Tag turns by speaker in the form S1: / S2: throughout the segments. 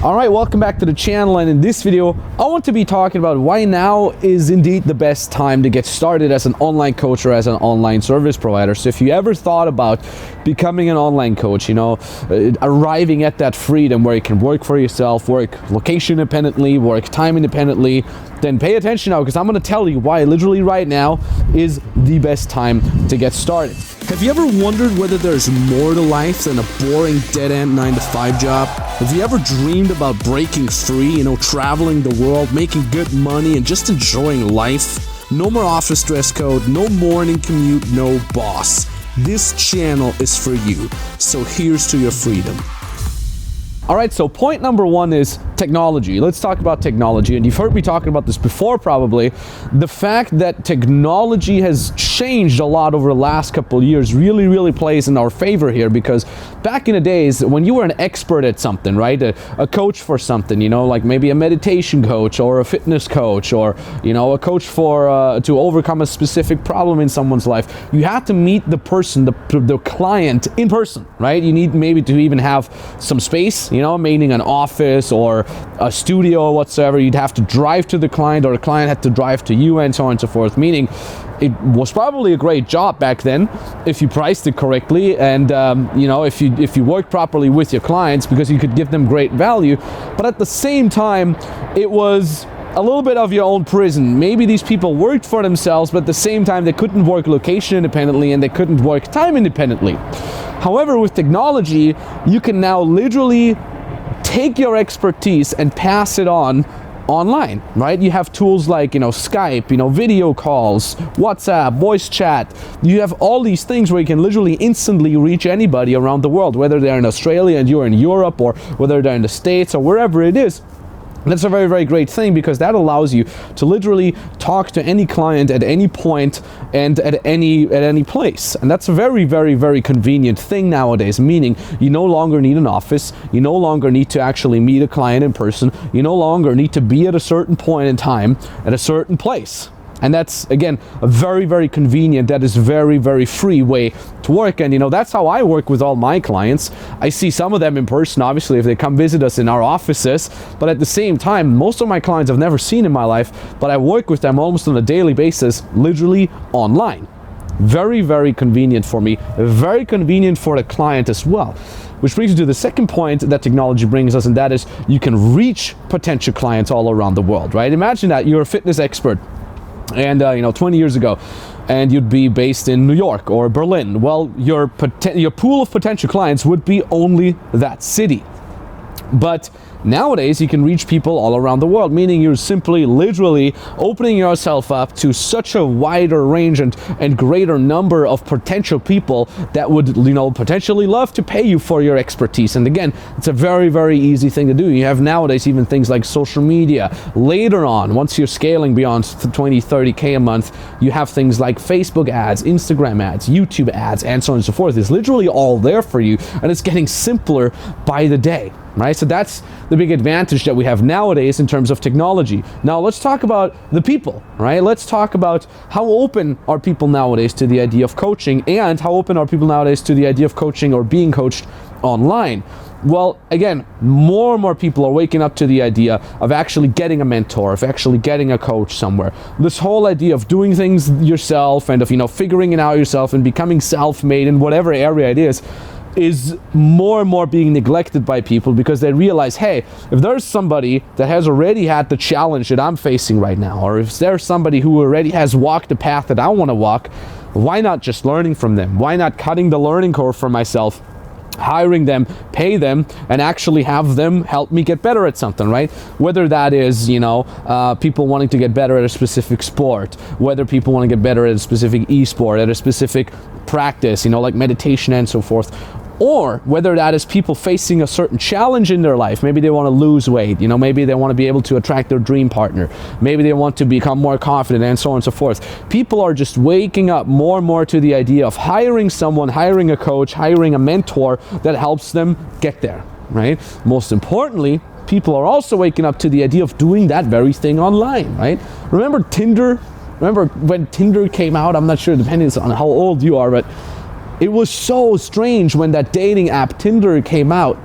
S1: All right, welcome back to the channel, and in this video I want to be talking about why now is indeed the best time to get started as an online coach or as an online service provider. So if you ever thought about becoming an online coach, arriving at that freedom where you can work for yourself, work location independently, work time independently, then pay attention now, because I'm going to tell you why literally right now is the best time to get started. Have you ever wondered whether there's more to life than a boring dead-end 9-to-5 job? Have you ever dreamed about breaking free, traveling the world, making good money, and just enjoying life? No more office dress code, no morning commute, no boss. This channel is for you, so here's to your freedom. All right, so point number one is technology. Let's talk about technology. And you've heard me talking about this before probably. The fact that technology has changed a lot over the last couple of years really plays in our favor here, because back in the days when you were an expert at something, right? A coach for something, like maybe a meditation coach or a fitness coach, or, a coach for to overcome a specific problem in someone's life, you had to meet the person, the client in person, right? You need maybe to even have some space, meaning an office or a studio or whatsoever. You'd have to drive to the client, or the client had to drive to you, and so on and so forth, meaning it was probably a great job back then if you priced it correctly, and if you worked properly with your clients, because you could give them great value. But at the same time, it was a little bit of your own prison. Maybe these people worked for themselves, but at the same time they couldn't work location independently and they couldn't work time independently. However, with technology, you can now literally take your expertise and pass it on online, right? You have tools like, Skype, video calls, WhatsApp, voice chat. You have all these things where you can literally instantly reach anybody around the world, whether they're in Australia and you're in Europe, or whether they're in the States, or wherever it is. That's a very great thing, because that allows you to literally talk to any client at any point and at any place. And that's a very convenient thing nowadays, meaning you no longer need an office, you no longer need to actually meet a client in person, you no longer need to be at a certain point in time at a certain place. And that's, again, a very convenient, that is very free way to work. And that's how I work with all my clients. I see some of them in person, obviously, if they come visit us in our offices, but at the same time, most of my clients I've never seen in my life, but I work with them almost on a daily basis, literally online. Very convenient for me, very convenient for the client as well. Which brings you to the second point that technology brings us, and that is you can reach potential clients all around the world, right? Imagine that you're a fitness expert, and 20 years ago, and you'd be based in New York or Berlin. Well, your pool of potential clients would be only that city. But nowadays you can reach people all around the world, meaning you're simply literally opening yourself up to such a wider range and greater number of potential people that would potentially love to pay you for your expertise. And again, it's a very easy thing to do. You have nowadays even things like social media. Later on, once you're scaling beyond 20-30K a month, you have things like Facebook ads, Instagram ads, YouTube ads, and so on and so forth. It's literally all there for you, and it's getting simpler by the day. Right? So that's the big advantage that we have nowadays in terms of technology. Now let's talk about the people, right? Let's talk about how open are people nowadays to the idea of coaching, and how open are people nowadays to the idea of coaching or being coached online. Well, again, more and more people are waking up to the idea of actually getting a mentor, of actually getting a coach somewhere. This whole idea of doing things yourself and of, figuring it out yourself and becoming self-made in whatever area it is more and more being neglected by people, because they realize, hey, if there's somebody that has already had the challenge that I'm facing right now, or if there's somebody who already has walked the path that I want to walk, why not just learning from them? Why not cutting the learning curve for myself, hiring them, pay them, and actually have them help me get better at something, right? Whether that is, people wanting to get better at a specific sport, whether people want to get better at a specific e-sport, at a specific practice, like meditation and so forth, or whether that is people facing a certain challenge in their life. Maybe they want to lose weight, maybe they want to be able to attract their dream partner, maybe they want to become more confident, and so on and so forth. People are just waking up more and more to the idea of hiring someone, hiring a coach, hiring a mentor that helps them get there, right? Most importantly, people are also waking up to the idea of doing that very thing online, right? Remember Tinder? Remember when Tinder came out? I'm not sure, depending on how old you are, but it was so strange when that dating app Tinder came out,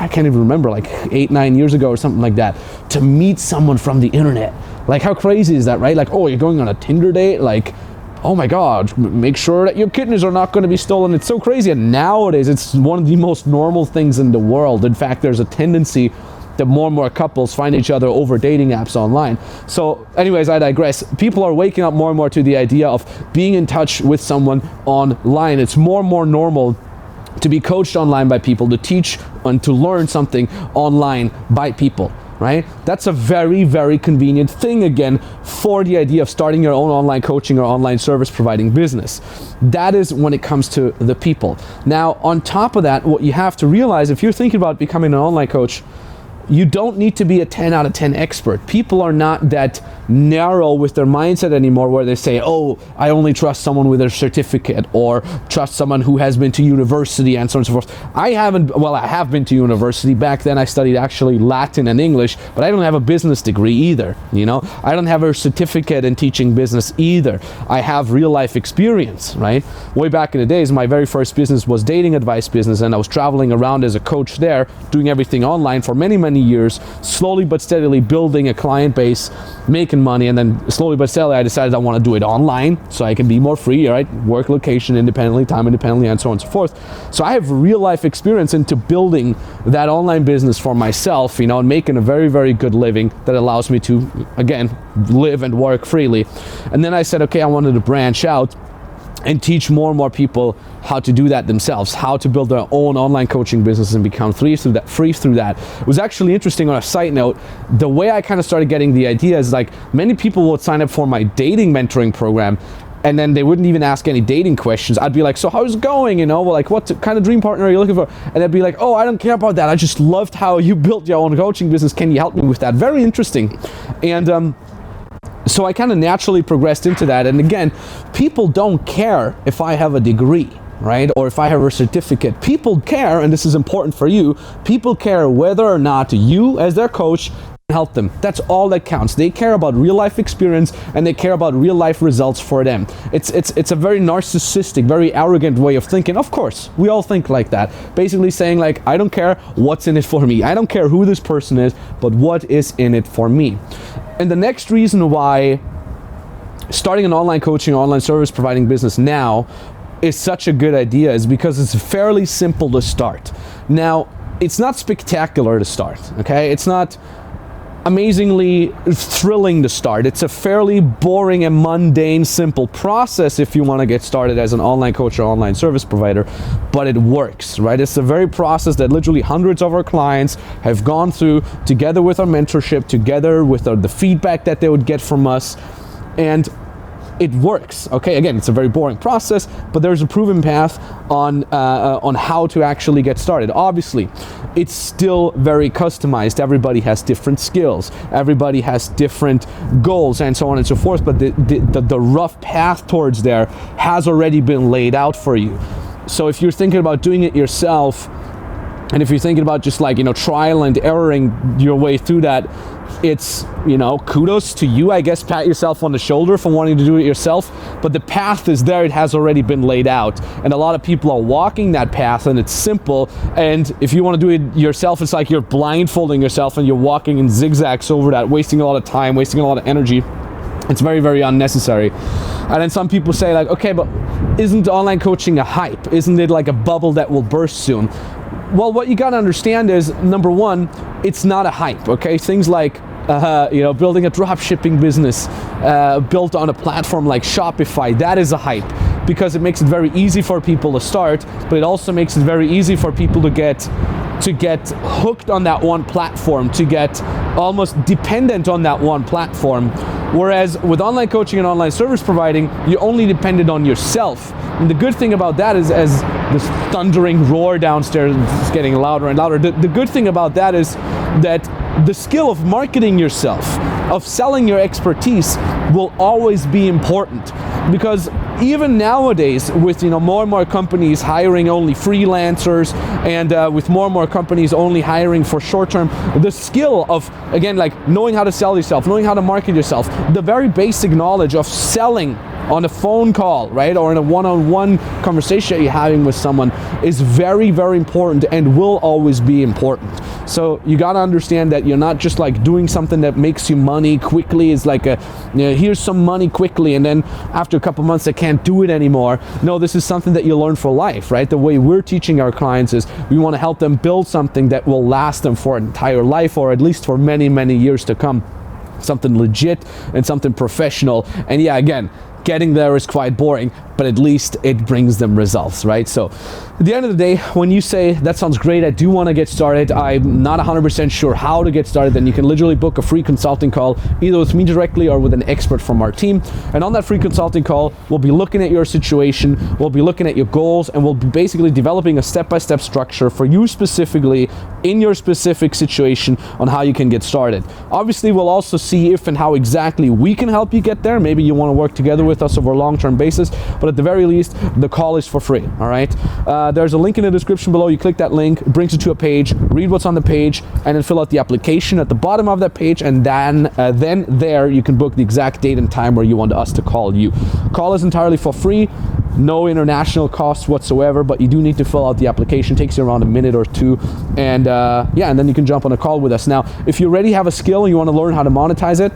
S1: I can't even remember, like 8-9 years ago or something like that, to meet someone from the internet. Like, how crazy is that, right? Like, oh, you're going on a Tinder date? Like, oh my God, make sure that your kidneys are not going to be stolen. It's so crazy. And nowadays, it's one of the most normal things in the world. In fact, there's a tendency that more and more couples find each other over dating apps online. So anyways, I digress. People are waking up more and more to the idea of being in touch with someone online. It's more and more normal to be coached online by people, to teach and to learn something online by people, right? That's a very, very convenient thing, again, for the idea of starting your own online coaching or online service providing business. That is when it comes to the people. Now, on top of that, what you have to realize, if you're thinking about becoming an online coach, you don't need to be a 10 out of 10 expert. People are not that narrow with their mindset anymore, where they say, oh, I only trust someone with a certificate, or trust someone who has been to university, and so on and so forth. I have been to university. Back then I studied actually Latin and English, but I don't have a business degree either. You know, I don't have a certificate in teaching business either. I have real life experience, right? Way back in the days, my very first business was dating advice business, and I was traveling around as a coach there, doing everything online for many, many years, slowly but steadily building a client base, making money, and then slowly but steadily I decided I want to do it online so I can be more free, right? Work location independently, time independently, and so on and so forth. So I have real life experience into building that online business for myself, you know, and making a very, very good living that allows me to, again, live and work freely. And then I said, okay, I wanted to branch out and teach more and more people how to do that themselves, how to build their own online coaching business and become free through that. It was actually interesting. On a side note, the way I kind of started getting the idea is, like, many people would sign up for my dating mentoring program, and then they wouldn't even ask any dating questions. I'd be like, so how's it going? You know, like, what kind of dream partner are you looking for? And they'd be like, oh, I don't care about that. I just loved how you built your own coaching business. Can you help me with that? Very interesting. And so I kind of naturally progressed into that. And again, people don't care if I have a degree, right? Or if I have a certificate. People care, and this is important for you, people care whether or not you, as their coach, can help them. That's all that counts. They care about real life experience, and they care about real life results for them. It's a very narcissistic, very arrogant way of thinking. Of course, we all think like that. Basically saying, like, I don't care what's in it for me. I don't care who this person is, but what is in it for me. And the next reason why starting an online coaching, online service providing business now is such a good idea is because it's fairly simple to start. Now, it's not spectacular to start, okay? It's not amazingly thrilling to start. It's a fairly boring and mundane, simple process if you want to get started as an online coach or online service provider, but it works, right? It's a very process that literally hundreds of our clients have gone through, together with our mentorship, together with the feedback that they would get from us, and it works. Okay, again, it's a very boring process, but there's a proven path on how to actually get started. Obviously, it's still very customized. Everybody has different skills. Everybody has different goals, and so on and so forth. But the rough path towards there has already been laid out for you. So if you're thinking about doing it yourself, and if you're thinking about just, like, you know, trial and erroring your way through that, it's, you know, kudos to you, I guess. Pat yourself on the shoulder for wanting to do it yourself, but the path is there. It has already been laid out, and a lot of people are walking that path, and it's simple. And if you want to do it yourself, it's like you're blindfolding yourself and you're walking in zigzags over that, wasting a lot of time, wasting a lot of energy. It's very, very unnecessary. And then some people say, like, okay, but isn't online coaching a hype? Isn't it like a bubble that will burst soon? Well, what you got to understand is, number one, it's not a hype, okay? Things like, you know, building a drop shipping business built on a platform like Shopify, that is a hype, because it makes it very easy for people to start, but it also makes it very easy for people to get hooked on that one platform, to get almost dependent on that one platform. Whereas with online coaching and online service providing, you're only dependent on yourself. And the good thing about that is, as this thundering roar downstairs is getting louder and louder, the good thing about that is that the skill of marketing yourself, of selling your expertise, will always be important. Because even nowadays, with, you know, more and more companies hiring only freelancers, and with more and more companies only hiring for short-term, the skill of, again, like, knowing how to sell yourself, knowing how to market yourself, the very basic knowledge of selling on a phone call, right, or in a one-on-one conversation that you're having with someone is very, very important and will always be important. So you got to understand that you're not just like doing something that makes you money quickly. It's like here's some money quickly, and then after a couple months I can't do it anymore. No, this is something that you learn for life, right? The way we're teaching our clients is we want to help them build something that will last them for an entire life, or at least for many, many years to come. Something legit and something professional. And yeah, again, getting there is quite boring, but at least it brings them results, right? So at the end of the day, when you say, that sounds great, I do want to get started, I'm not 100% sure how to get started, then you can literally book a free consulting call, either with me directly or with an expert from our team. And on that free consulting call, we'll be looking at your situation, we'll be looking at your goals, and we'll be basically developing a step-by-step structure for you specifically in your specific situation on how you can get started. Obviously, we'll also see if and how exactly we can help you get there. Maybe you want to work together with us over a long-term basis, but at the very least, the call is for free, all right? There's a link in the description below. You click that link, it brings you to a page, read what's on the page, and then fill out the application at the bottom of that page, and then there you can book the exact date and time where you want us to call you. Call is entirely for free, no international costs whatsoever, but you do need to fill out the application. It takes you around a minute or two, and yeah, and then you can jump on a call with us. Now, if you already have a skill and you want to learn how to monetize it,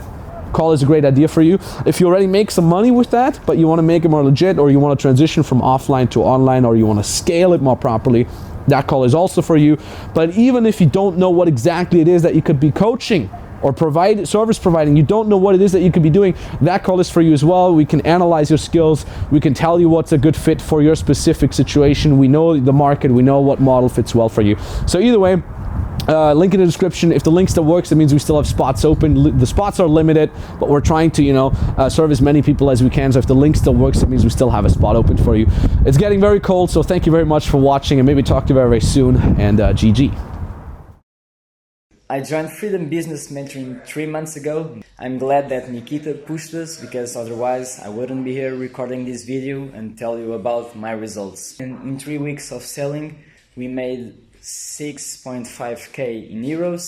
S1: call is a great idea for you. If you already make some money with that, but you want to make it more legit, or you want to transition from offline to online, or you want to scale it more properly, that call is also for you. But even if you don't know what exactly it is that you could be coaching or service providing, you don't know what it is that you could be doing, that call is for you as well. We can analyze your skills, we can tell you what's a good fit for your specific situation. We know the market, we know what model fits well for you. So either way, link in the description. If the link still works, it means we still have spots open. The spots are limited, but we're trying to, serve as many people as we can. So if the link still works, it means we still have a spot open for you. It's getting very cold, so thank you very much for watching, and maybe talk to you very, very soon. And GG.
S2: I joined Freedom Business Mentoring 3 months ago. I'm glad that Nikita pushed us, because otherwise I wouldn't be here recording this video and tell you about my results. And in 3 weeks of selling, we made 6.5k in euros,